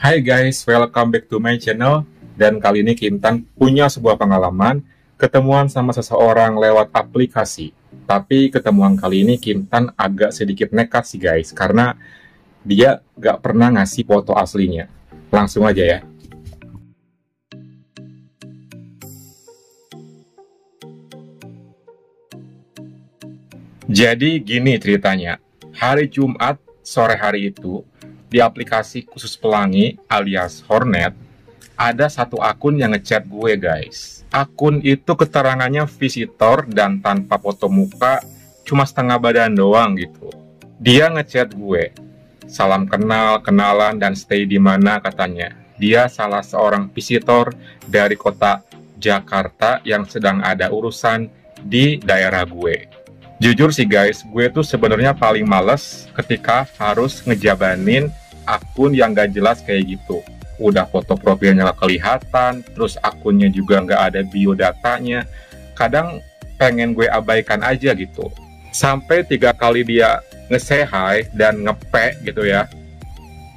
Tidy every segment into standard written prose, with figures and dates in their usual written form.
Hai guys, welcome back to my channel. Dan kali ini Kintan punya sebuah pengalaman ketemuan sama seseorang lewat aplikasi. Tapi ketemuan kali ini Kintan agak sedikit nekat sih guys, karena dia gak pernah ngasih foto aslinya. Langsung aja ya. Jadi gini ceritanya, hari Jumat sore hari itu, di aplikasi khusus pelangi alias Hornet, ada satu akun yang ngechat gue guys. Akun itu keterangannya visitor dan tanpa foto muka, cuma setengah badan doang gitu. Dia ngechat gue, salam kenal, kenalan, dan stay di mana katanya. Dia salah seorang visitor dari kota Jakarta yang sedang ada urusan di daerah gue. Jujur sih guys, gue tuh sebenarnya paling males ketika harus ngejabanin akun yang gak jelas kayak gitu. Udah foto profilnya gak kelihatan, terus akunnya juga gak ada biodatanya. Kadang pengen gue abaikan aja gitu. Sampai 3 kali dia nge-say hi dan nge-pe gitu ya,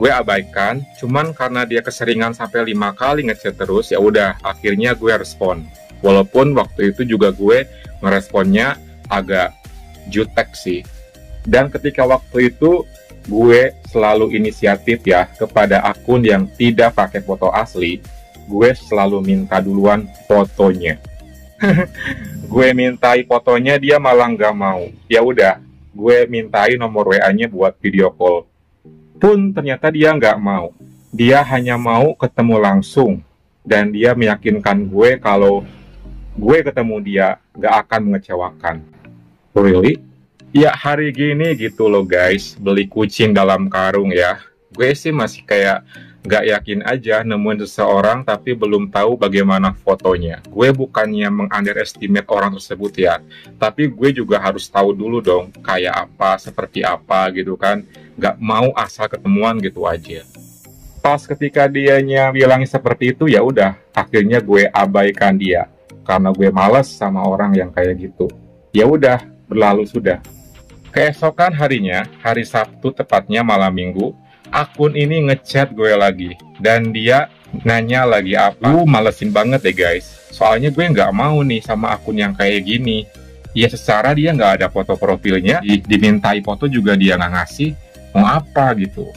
gue abaikan. Cuman karena dia keseringan sampai 5 kali ngechat terus, ya udah akhirnya gue respon. Walaupun waktu itu juga gue ngeresponnya agak jutek sih. Dan ketika waktu itu gue selalu inisiatif ya kepada akun yang tidak pakai foto asli, gue selalu minta duluan fotonya. Gue mintai fotonya, dia malah nggak mau. Ya udah, gue mintai nomor WA-nya buat video call. Pun ternyata dia nggak mau. Dia hanya mau ketemu langsung. Dan dia meyakinkan gue kalau gue ketemu dia nggak akan mengecewakan. Really? Ya hari gini gitu loh guys, beli kucing dalam karung ya. Gue sih masih kayak gak yakin aja nemuin seseorang tapi belum tahu bagaimana fotonya. Gue bukannya meng-underestimate orang tersebut ya, tapi gue juga harus tahu dulu dong kayak apa, seperti apa gitu kan. Gak mau asal ketemuan gitu aja. Pas ketika dianya bilang seperti itu, ya udah akhirnya gue abaikan dia karena gue males sama orang yang kayak gitu. Ya udah, berlalu sudah. Keesokan harinya, hari Sabtu tepatnya malam Minggu, akun ini ngechat gue lagi. Dan dia nanya lagi apa. Malesin banget deh guys. Soalnya gue nggak mau nih sama akun yang kayak gini. Ya secara dia nggak ada foto profilnya, dimintai foto juga dia nggak ngasih. Mau apa gitu.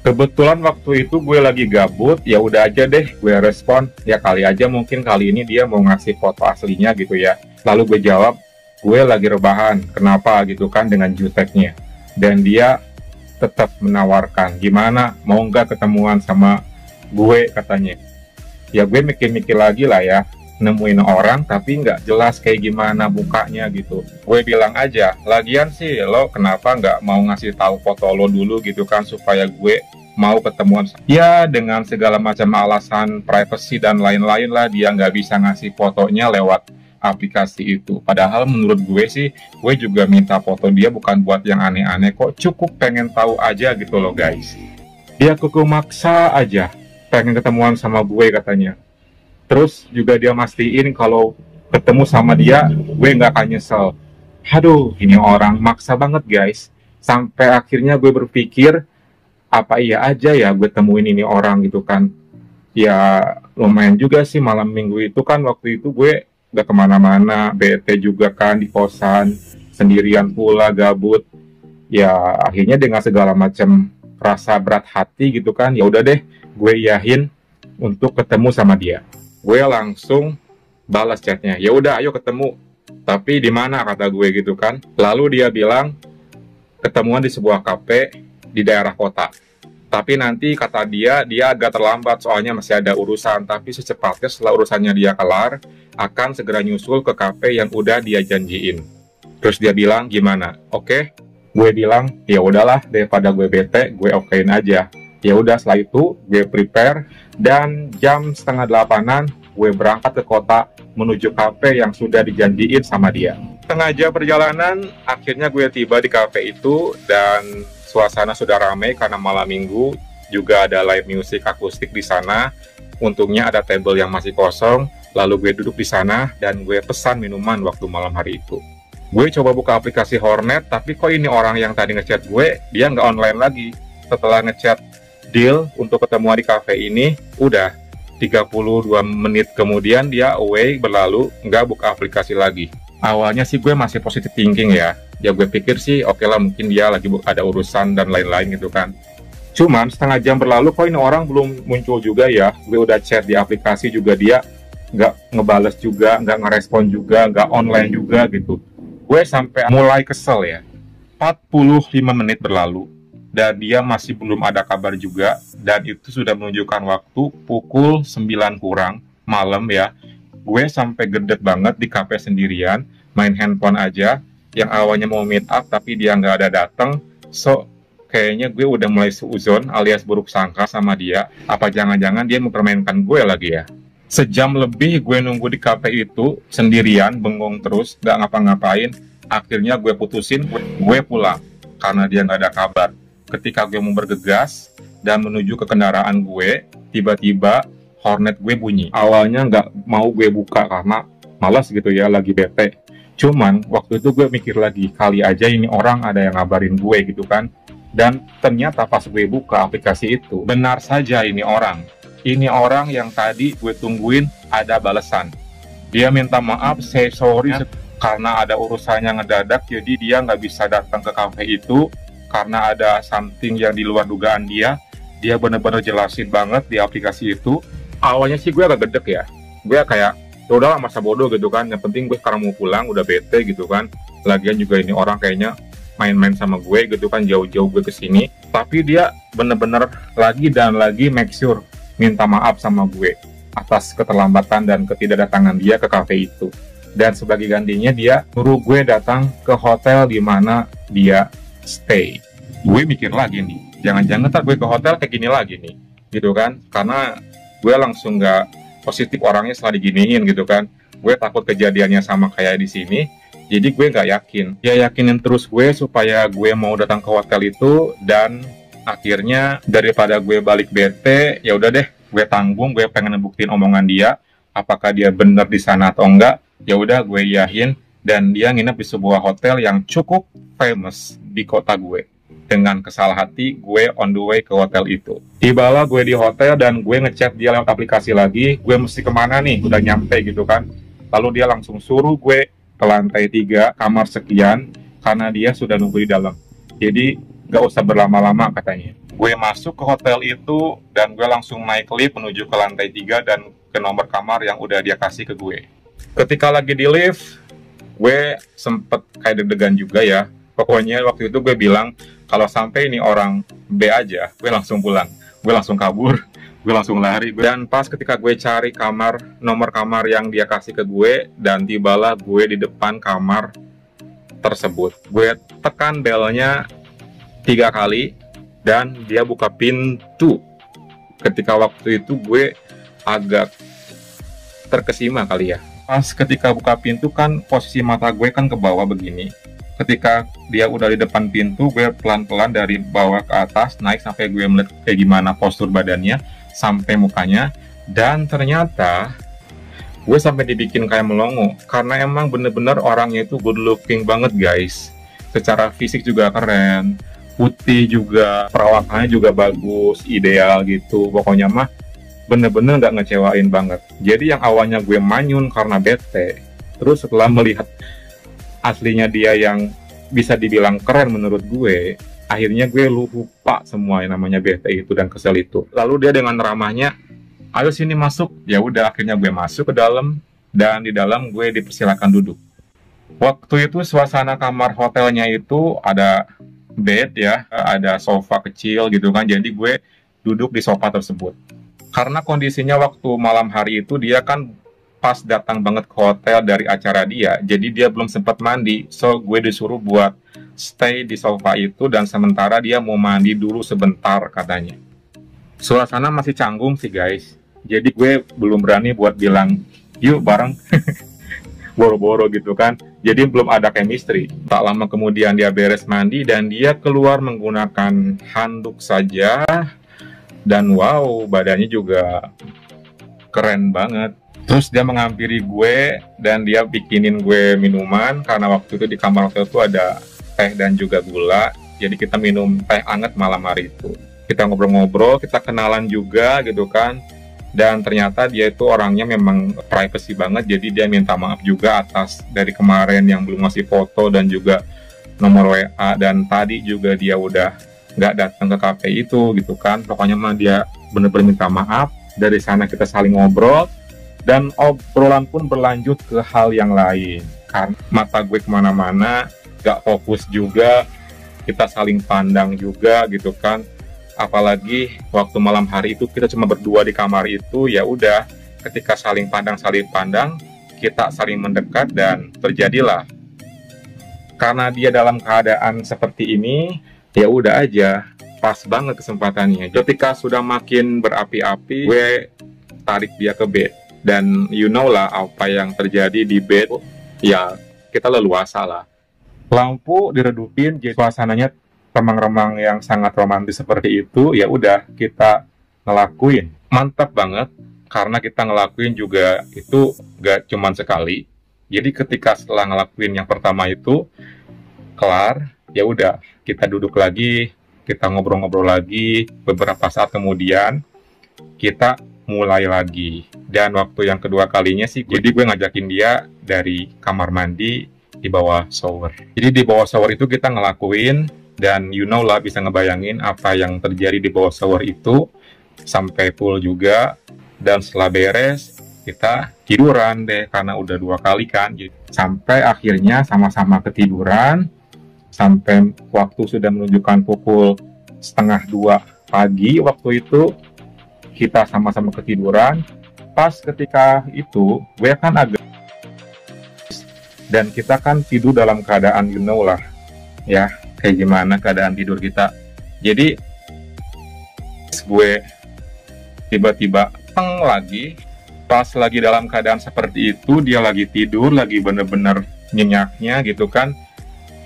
Kebetulan waktu itu gue lagi gabut, ya udah aja deh gue respon. Ya kali aja mungkin kali ini dia mau ngasih foto aslinya gitu ya. Lalu gue jawab, gue lagi rebahan, kenapa gitu kan dengan juteknya. Dan dia tetap menawarkan, gimana mau nggak ketemuan sama gue katanya. Ya gue mikir-mikir lagi lah ya, nemuin orang tapi nggak jelas kayak gimana bukanya gitu. Gue bilang aja, lagian sih lo kenapa nggak mau ngasih tahu foto lo dulu gitu kan supaya gue mau ketemuan. Ya dengan segala macam alasan privacy dan lain-lain lah dia nggak bisa ngasih fotonya lewat aplikasi itu. Padahal menurut gue sih, gue juga minta foto dia bukan buat yang aneh-aneh kok, cukup pengen tahu aja gitu loh guys. Dia kuku maksa aja pengen ketemuan sama gue katanya. Terus juga dia mastiin kalau ketemu sama dia gue nggak akan nyesel. Aduh, ini orang maksa banget guys. Sampai akhirnya gue berpikir, apa iya aja ya gue temuin ini orang gitu kan. Ya lumayan juga sih malam Minggu itu kan, waktu itu gue gak kemana-mana, bete juga kan di kosan, sendirian pula, gabut. Ya akhirnya dengan segala macam rasa berat hati gitu kan, ya udah deh, gue yahin untuk ketemu sama dia. Gue langsung balas chatnya, ya udah ayo ketemu. Tapi di mana kata gue gitu kan. Lalu dia bilang ketemuan di sebuah kafe di daerah kota. Tapi nanti kata dia agak terlambat soalnya masih ada urusan. Tapi secepatnya setelah urusannya dia kelar, akan segera nyusul ke kafe yang udah dia janjiin. Terus dia bilang, gimana? Oke? Gue bilang, ya udahlah daripada gue bete, gue okein aja. Ya udah setelah itu gue prepare dan jam 7:30 gue berangkat ke kota menuju kafe yang sudah dijanjiin sama dia. Tengah jam perjalanan, akhirnya gue tiba di kafe itu dan suasana sudah ramai karena malam Minggu, juga ada live music akustik di sana. Untungnya ada table yang masih kosong, lalu gue duduk di sana dan gue pesan minuman waktu malam hari itu. Gue coba buka aplikasi Hornet, tapi kok ini orang yang tadi ngechat gue, dia nggak online lagi. Setelah ngechat deal untuk ketemuan di cafe ini. Udah 32 menit kemudian dia away, berlalu, nggak buka aplikasi lagi. Awalnya sih gue masih positive thinking ya gue pikir sih oke lah, mungkin dia lagi ada urusan dan lain-lain gitu kan. Cuman setengah jam berlalu kok ini orang belum muncul juga ya. Gue udah chat di aplikasi juga dia nggak ngebales juga, nggak ngerespon juga, nggak online juga gitu. Gue sampai mulai kesel ya. 45 menit berlalu dan dia masih belum ada kabar juga, dan itu sudah menunjukkan waktu pukul 9 kurang malam ya. Gue sampai gedet banget di kafe sendirian, main handphone aja, yang awalnya mau meet up tapi dia nggak ada datang. So kayaknya gue udah mulai suuzon alias buruk sangka sama dia. Apa jangan-jangan dia mempermainkan gue lagi ya. Sejam lebih gue nunggu di kafe itu sendirian, bengong terus, gak ngapa-ngapain. Akhirnya gue putusin, gue pulang karena dia nggak ada kabar. Ketika gue mau bergegas dan menuju ke kendaraan gue, tiba-tiba Hornet gue bunyi. Awalnya nggak mau gue buka karena malas gitu ya, lagi bete. Cuman waktu itu gue mikir lagi, kali aja ini orang ada yang ngabarin gue gitu kan. Dan ternyata pas gue buka aplikasi itu, benar saja ini orang. Ini orang yang tadi gue tungguin ada balasan. Dia minta maaf, say sorry karena ada urusannya ngedadak, jadi dia nggak bisa datang ke cafe itu karena ada something yang di luar dugaan dia. Dia bener-bener jelasin banget di aplikasi itu. Awalnya sih gue agak gedek ya. Gue kayak, ya udahlah masa bodoh gitu kan. Yang penting gue sekarang mau pulang, udah bete gitu kan. Lagian juga ini orang kayaknya main-main sama gue gitu kan, jauh-jauh gue kesini. Tapi dia bener-bener lagi dan lagi make sure minta maaf sama gue atas keterlambatan dan ketidakdatangan dia ke cafe itu. Dan sebagai gantinya dia suruh gue datang ke hotel di mana dia stay. Gue mikir lagi nih, jangan-jangan ntar gue ke hotel kayak gini lagi nih, gitu kan? Karena gue langsung nggak positif orangnya setelah diginiin gitu kan. Gue takut kejadiannya sama kayak di sini, jadi gue nggak yakin. Ya yakinin terus gue supaya gue mau datang ke hotel itu, dan akhirnya daripada gue balik bete, ya udah deh, gue tanggung. Gue pengen ngebuktiin omongan dia, apakah dia bener di sana atau enggak. Ya udah gue iyahin, dan dia nginep di sebuah hotel yang cukup famous di kota gue. Dengan kesal hati, gue on the way ke hotel itu. Tibalah gue di hotel dan gue ngechat dia lewat aplikasi lagi, gue mesti kemana nih, udah nyampe gitu kan. Lalu dia langsung suruh gue ke lantai 3, kamar sekian, karena dia sudah nunggu di dalam. Jadi gak usah berlama-lama katanya. Gue masuk ke hotel itu dan gue langsung naik lift menuju ke lantai 3 dan ke nomor kamar yang udah dia kasih ke gue. Ketika lagi di lift, gue sempet kayak deg-degan juga ya. Pokoknya waktu itu gue bilang, kalau sampai ini orang B aja, gue langsung pulang. Gue langsung kabur, gue langsung lari. Dan pas ketika gue cari kamar, nomor kamar yang dia kasih ke gue, dan tibalah gue di depan kamar tersebut. Gue tekan belnya 3 kali, dan dia buka pintu. Ketika waktu itu gue agak terkesima kali ya. Pas ketika buka pintu kan posisi mata gue kan ke bawah begini. Ketika dia udah di depan pintu, gue pelan-pelan dari bawah ke atas naik sampai gue melihat kayak gimana postur badannya sampai mukanya. Dan ternyata gue sampai dibikin kayak melongo karena emang bener-bener orangnya itu good looking banget guys. Secara fisik juga keren, putih juga, perawakannya juga bagus, ideal gitu. Pokoknya mah bener-bener nggak ngecewain banget. Jadi yang awalnya gue manyun karena bete, terus setelah melihat aslinya dia yang bisa dibilang keren menurut gue, akhirnya gue lupa semua yang namanya bete itu dan kesel itu. Lalu dia dengan ramahnya, ayo sini masuk. Ya udah, akhirnya gue masuk ke dalam, dan di dalam gue dipersilakan duduk. Waktu itu suasana kamar hotelnya itu ada bed ya, ada sofa kecil gitu kan. Jadi gue duduk di sofa tersebut. Karena kondisinya waktu malam hari itu dia kan pas datang banget ke hotel dari acara dia, jadi dia belum sempat mandi. So gue disuruh buat stay di sofa itu, dan sementara dia mau mandi dulu sebentar katanya. Suasana masih canggung sih guys, jadi gue belum berani buat bilang yuk bareng. Boro-boro gitu kan, jadi belum ada chemistry. Tak lama kemudian dia beres mandi dan dia keluar menggunakan handuk saja. Dan wow, badannya juga keren banget. Terus dia menghampiri gue dan dia bikinin gue minuman, karena waktu itu di kamar hotel itu ada teh dan juga gula. Jadi kita minum teh hangat malam hari itu. kita ngobrol-ngobrol, kita kenalan juga gitu kan. Dan ternyata dia itu orangnya memang privacy banget, jadi dia minta maaf juga atas dari kemarin yang belum ngasih foto dan juga nomor WA, dan tadi juga dia udah nggak datang ke kafe itu gitu kan. Pokoknya mah dia bener-bener minta maaf. Dari sana kita saling ngobrol, dan obrolan pun berlanjut ke hal yang lain. Karena mata gue kemana-mana, nggak fokus juga, kita saling pandang juga gitu kan. Apalagi waktu malam hari itu kita cuma berdua di kamar itu, ya udah ketika saling pandang kita saling mendekat dan terjadilah. Karena dia dalam keadaan seperti ini, ya udah aja pas banget kesempatannya. Ketika sudah makin berapi-api, gue tarik dia ke bed, dan you know lah apa yang terjadi di bed. Ya kita leluasa lah, lampu diredupin, jadi suasananya remang-remang yang sangat romantis seperti itu. Ya udah kita ngelakuin, mantap banget. Karena kita ngelakuin juga itu gak cuman sekali. Jadi ketika setelah ngelakuin yang pertama itu kelar, ya udah kita duduk lagi, kita ngobrol-ngobrol lagi. Beberapa saat kemudian kita mulai lagi. Dan waktu yang kedua kalinya sih, jadi gue ngajakin dia dari kamar mandi di bawah shower. Jadi di bawah shower itu kita ngelakuin, dan you know lah, bisa ngebayangin apa yang terjadi di bawah shower itu sampai full juga. Dan setelah beres kita tiduran deh, karena udah 2 kali kan. Sampai akhirnya sama-sama ketiduran, sampai waktu sudah menunjukkan pukul 1:30 pagi waktu itu, kita sama-sama ketiduran. Pas ketika itu gue kan agak, dan kita kan tidur dalam keadaan you know lah ya kayak gimana keadaan tidur kita. Jadi gue tiba-tiba teng lagi, pas lagi dalam keadaan seperti itu, dia lagi tidur, lagi bener-bener nyenyaknya gitu kan.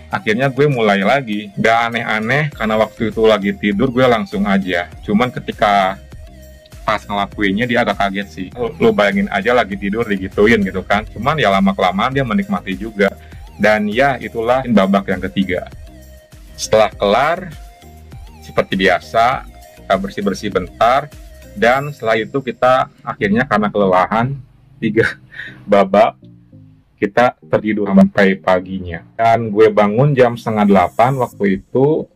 Akhirnya gue mulai lagi, gak aneh-aneh karena waktu itu lagi tidur, gue langsung aja. Cuman ketika pas ngelakuinnya dia agak kaget sih. Lo bayangin aja lagi tidur digituin gitu kan. Cuman ya lama-kelamaan dia menikmati juga. Dan ya itulah babak yang ketiga. Setelah kelar, seperti biasa, kita bersih-bersih bentar. Dan setelah itu kita akhirnya karena kelelahan, 3 babak, kita tertidur sampai paginya. Dan gue bangun jam 7:30 waktu itu,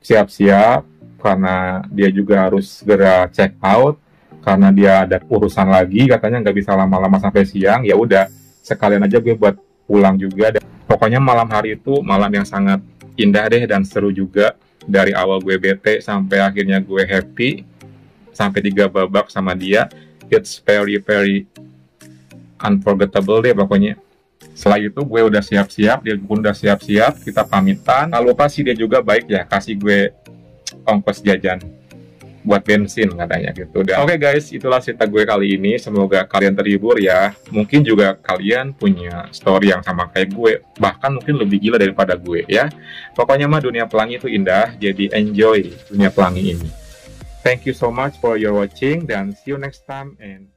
siap-siap, karena dia juga harus segera check out, karena dia ada urusan lagi, katanya nggak bisa lama-lama sampai siang. Ya udah, sekalian aja gue buat pulang juga. Dan pokoknya malam hari itu malam yang sangat indah deh, dan seru juga. Dari awal gue bete sampai akhirnya gue happy, sampai 3 babak sama dia. It's very unforgettable deh pokoknya. Setelah itu gue udah siap-siap, dia pun udah siap-siap, kita pamitan. Lalu pasti dia juga baik ya, kasih gue ongkos jajan buat bensin katanya gitu. Oke guys, itulah cerita gue kali ini. Semoga kalian terhibur ya. Mungkin juga kalian punya story yang sama kayak gue, bahkan mungkin lebih gila daripada gue ya. Pokoknya mah dunia pelangi itu indah, jadi enjoy dunia pelangi ini. Thank you so much for your watching, dan see you next time, and